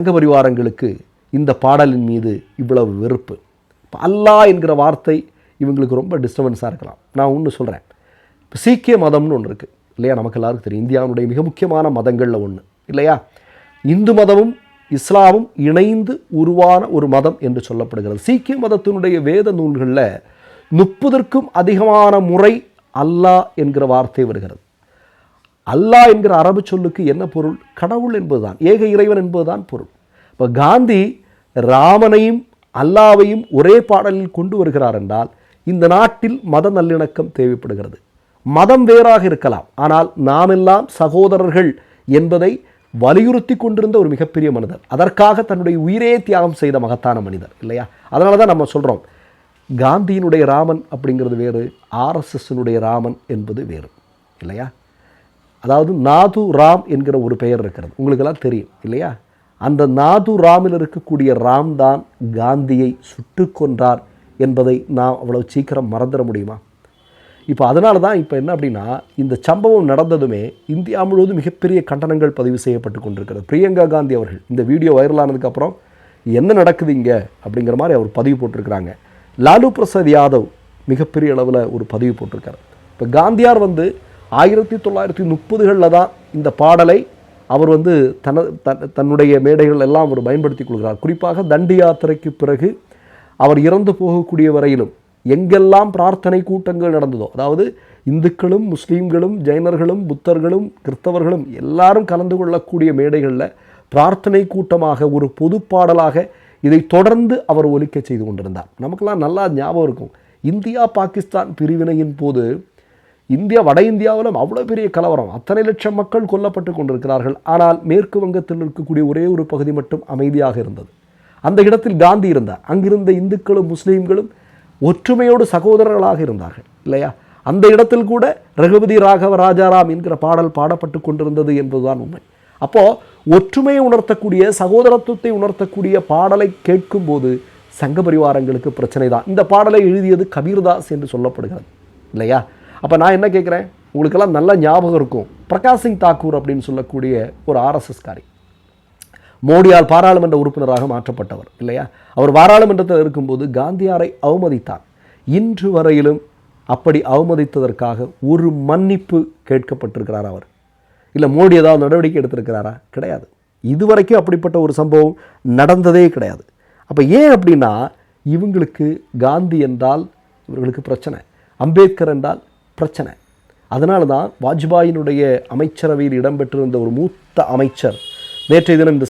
சங்க பரிவாரங்களுக்கு இந்த பாடலின் மீது இவ்வளவு வெறுப்பு. இப்போ அல்லாஹ் என்கிற வார்த்தை இவங்களுக்கு ரொம்ப டிஸ்டர்பன்ஸாக இருக்கலாம். நான் ஒன்று சொல்கிறேன், இப்போ சீக்கிய மதம்னு ஒன்று இருக்குது இல்லையா, நமக்கு எல்லாருக்கும் தெரியும், இந்தியாவுடைய மிக முக்கியமான மதங்களில் ஒன்று இல்லையா. இந்து மதமும் இஸ்லாமும் இணைந்து உருவான ஒரு மதம் என்று சொல்லப்படுகிறது. சீக்கிய மதத்தினுடைய வேத நூல்களில் 30க்கும் அதிகமான முறை அல்லாஹ் என்கிற வார்த்தை வருகிறது. அல்லாஹ் என்கிற அரபு சொல்லுக்கு என்ன பொருள்? கடவுள் என்பதுதான், ஏக இறைவன் என்பதுதான் பொருள். இப்போ காந்தி ராமனையும் அல்லாவையும் ஒரே பாடலில் கொண்டு வருகிறார் என்றால் இந்த நாட்டில் மத நல்லிணக்கம் தேவைப்படுகிறது. மதம் வேறாக இருக்கலாம், ஆனால் நாமெல்லாம் சகோதரர்கள் என்பதை வலியுறுத்தி கொண்டிருந்த ஒரு மிகப்பெரிய மனிதர், அதற்காக தன்னுடைய உயிரே தியாகம் செய்த மகத்தான மனிதர் இல்லையா. அதனால தான் நம்ம சொல்கிறோம், காந்தியினுடைய ராமன் அப்படிங்கிறது வேறு, ஆர்எஸ்எஸ்னுடைய ராமன் என்பது வேறு இல்லையா. அதாவது நாது ராம் என்கிற ஒரு பெயர் இருக்கிறது, உங்களுக்கெல்லாம் தெரியும் இல்லையா. அந்த நாது ராமில் இருக்கக்கூடிய ராம் தான் காந்தியை சுட்டு கொன்றார் என்பதை நாம் அவ்வளோ சீக்கிரம் மறந்துட முடியுமா? இப்போ அதனால தான் இப்போ என்ன அப்படின்னா, இந்த சம்பவம் நடந்ததுமே இந்தியா முழுவதும் மிகப்பெரிய கண்டனங்கள் பதிவு செய்யப்பட்டு கொண்டிருக்கிறது. பிரியங்கா காந்தி அவர்கள் இந்த வீடியோ வைரலானதுக்கப்புறம் என்ன நடக்குது இங்கே அப்படிங்கிற மாதிரி அவர் பதிவு போட்டிருக்கிறாங்க. லாலு பிரசாத் யாதவ் மிகப்பெரிய அளவில் ஒரு பதிவு போட்டிருக்காரு. இப்போ காந்தியார் 1930களில் தான் இந்த பாடலை அவர் தன்னுடைய மேடைகள் எல்லாம் அவர் பயன்படுத்தி கொள்கிறார். குறிப்பாக தண்டி யாத்திரைக்கு பிறகு அவர் இறந்து போகக்கூடிய வரையிலும் எங்கெல்லாம் பிரார்த்தனை கூட்டங்கள் நடந்ததோ, அதாவது இந்துக்களும் முஸ்லீம்களும் ஜைனர்களும் புத்தர்களும் கிறிஸ்தவர்களும் எல்லாரும் கலந்து கொள்ளக்கூடிய மேடைகளில் பிரார்த்தனை கூட்டமாக ஒரு பொது பாடலாக இதை தொடர்ந்து அவர் ஒலிக்க செய்து கொண்டிருந்தார். நமக்கெல்லாம் நல்லா ஞாபகம் இருக்கும், இந்தியா பாகிஸ்தான் பிரிவினையின் போது வட இந்தியாவிலும் அவ்வளோ பெரிய கலவரம், அத்தனை லட்சம் மக்கள் கொல்லப்பட்டு கொண்டிருக்கிறார்கள். ஆனால் மேற்கு வங்கத்தில் இருக்கக்கூடிய ஒரே ஒரு பகுதி மட்டும் அமைதியாக இருந்தது. அந்த இடத்தில் காந்தி இருந்தார். அங்கிருந்த இந்துக்களும் முஸ்லீம்களும் ஒற்றுமையோடு சகோதரர்களாக இருந்தார்கள் இல்லையா. அந்த இடத்தில் கூட ரகுபதி ராகவ ராஜாராம் என்கிற பாடல் பாடப்பட்டு கொண்டிருந்தது என்பதுதான் உண்மை. அப்போது ஒற்றுமையை உணர்த்தக்கூடிய, சகோதரத்துவத்தை உணர்த்தக்கூடிய பாடலை கேட்கும்போது சங்க பரிவாரங்களுக்கு பிரச்சனை தான். இந்த பாடலை எழுதியது கபீர்தாஸ் என்று சொல்லப்படுகிறது இல்லையா. அப்போ நான் என்ன கேட்குறேன், உங்களுக்கெல்லாம் நல்ல ஞாபகம் இருக்கும், பிரகாஷ் சிங் தாக்கூர் அப்படின்னு சொல்லக்கூடிய ஒரு ஆர்எஸ்எஸ்காரி மோடியால் பாராளுமன்ற உறுப்பினராக மாற்றப்பட்டவர் இல்லையா. அவர் பாராளுமன்றத்தில் இருக்கும்போது காந்தியாரை அவமதித்தார். இன்று வரையிலும் அப்படி அவமதித்ததற்காக ஒரு மன்னிப்பு கேட்கப்பட்டிருக்கிறார் அவர்? இல்லை மோடி ஏதாவது நடவடிக்கை எடுத்திருக்கிறாரா? கிடையாது. இதுவரைக்கும் அப்படிப்பட்ட ஒரு சம்பவம் நடந்ததே கிடையாது. அப்போ ஏன் அப்படின்னா, இவங்களுக்கு காந்தி என்றால் இவர்களுக்கு பிரச்சனை, அம்பேத்கர் என்றால் பிரச்சனை. அதனால தான் வாஜ்பாயினுடைய அமைச்சரவையில் இடம்பெற்றிருந்த ஒரு மூத்த அமைச்சர் நேற்றைய தினம் இந்த